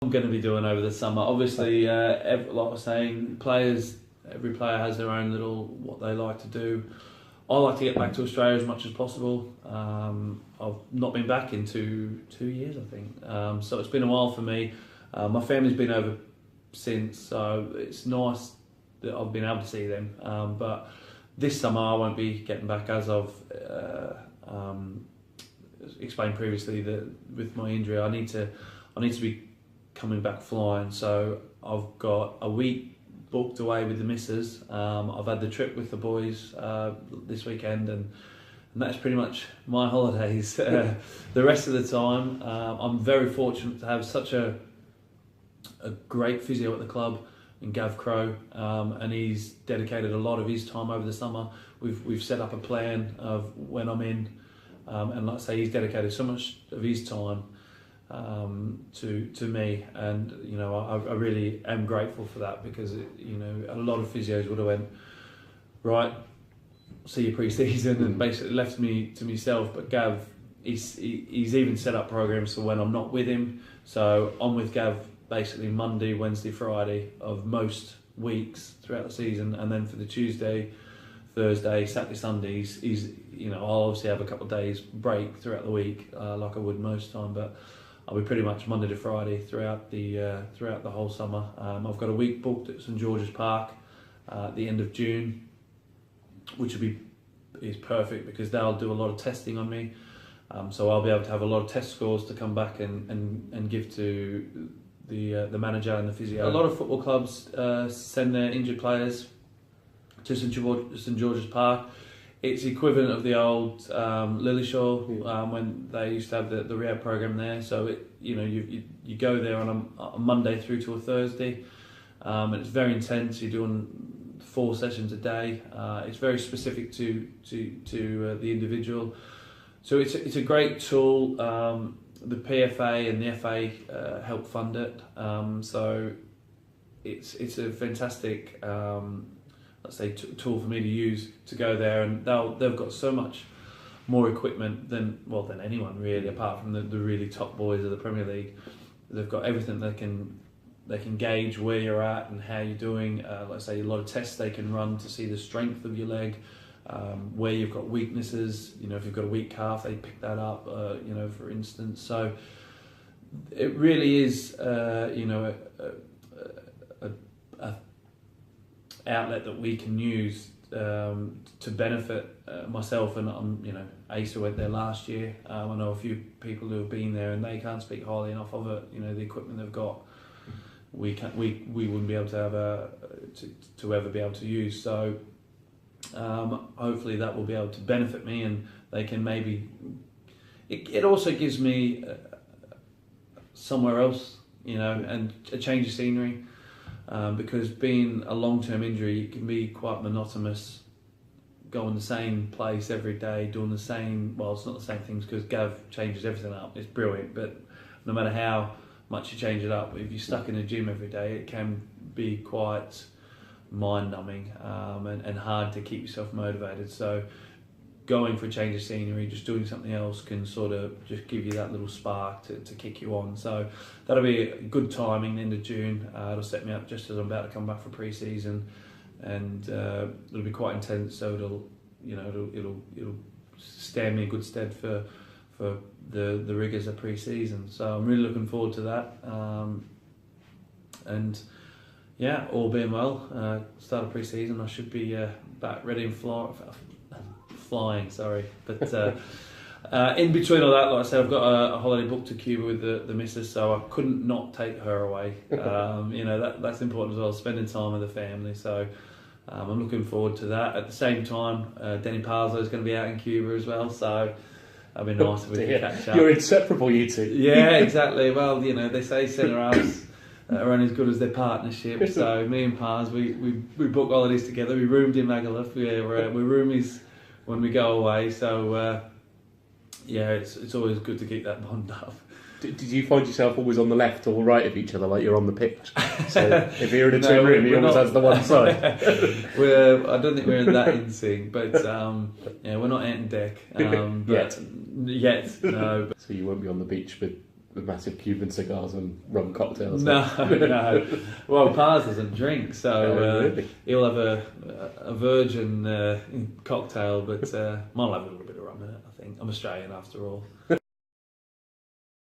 I'm going to be doing over the summer. Obviously, like I was saying, every player has their own little what they like to do. I like to get back to Australia as much as possible. I've not been back in two years, I think. So it's been a while for me. My family's been over since, so it's nice that I've been able to see them. But this summer I won't be getting back, as I've explained previously, that with my injury I need to be coming back flying. So I've got a week booked away with the missus. I've had the trip with the boys this weekend, and that's pretty much my holidays. The rest of the time, I'm very fortunate to have such a great physio at the club in Gav Crow, and he's dedicated a lot of his time over the summer. We've set up a plan of when I'm in, and like I say, he's dedicated so much of his time to me, and I really am grateful for that, because a lot of physios would have went, right, see you pre-season, and basically left me to myself. But Gav, he's even set up programs for when I'm not with him. So I'm with Gav basically Monday, Wednesday, Friday of most weeks throughout the season, and then for the Tuesday, Thursday, Saturday, Sundays, I'll obviously have a couple of days break throughout the week, like I would most time, but I'll be pretty much Monday to Friday throughout the whole summer. I've got a week booked at St George's Park at the end of June, which is perfect because they'll do a lot of testing on me. So I'll be able to have a lot of test scores to come back and give to the manager and the physio. A lot of football clubs send their injured players to St George's Park. It's equivalent of the old Lillyshaw when they used to have the rehab program there. So you go there on a Monday through to a Thursday, and it's very intense. You're doing 4 sessions a day. It's very specific to the individual. So it's a great tool. The PFA and the FA help fund it. So it's a fantastic let's say tool for me to use to go there, and they've got so much more equipment than anyone really, apart from the really top boys of the Premier League. They've got everything they can gauge where you're at and how you're doing. Let's say a lot of tests they can run to see the strength of your leg, where you've got weaknesses. If you've got a weak calf, they pick that up. For instance, so it really is a outlet that we can use to benefit myself, and Asa went there last year. I know a few people who have been there, and they can't speak highly enough of it. The equipment they've got, we wouldn't be able to have to ever be able to use. So hopefully that will be able to benefit me, and they can maybe. It also gives me somewhere else, and a change of scenery. Because being a long-term injury, it can be quite monotonous, going the same place every day, doing the same, it's not the same things, because Gav changes everything up. It's brilliant, but no matter how much you change it up, if you're stuck in a gym every day, it can be quite mind-numbing and hard to keep yourself motivated. So going for a change of scenery, just doing something else, can sort of just give you that little spark to kick you on. So that'll be a good timing, the end of June. It'll set me up just as I'm about to come back for pre-season, and it'll be quite intense. So it'll stand me in good stead for the rigours of pre-season. So I'm really looking forward to that. And yeah, all being well, start of pre-season, I should be back ready and flying, but in between all that, like I said, I've got a holiday booked to Cuba with the missus, so I couldn't not take her away. That's important as well, spending time with the family. So I'm looking forward to that. At the same time, Denny Parslow is going to be out in Cuba as well, so that'll be nice if we can catch up. You're inseparable, you two. Yeah, exactly. Well, they say centre halves are only as good as their partnership. So me and Pars, we book holidays together. We roomed in Magaluf. We're roomies when we go away, so it's always good to keep that bond up. Did you find yourself always on the left or right of each other, like you're on the pitch? So if you're in a team room, he always has the one side. I don't think we're in that in sync, but we're not out in deck yet. No. So you won't be on the beach with with massive Cuban cigars and rum cocktails. No, no. Well, Paz doesn't drink, so really? he'll have a virgin cocktail, but mine'll have a little bit of rum in it, I think. I'm Australian after all.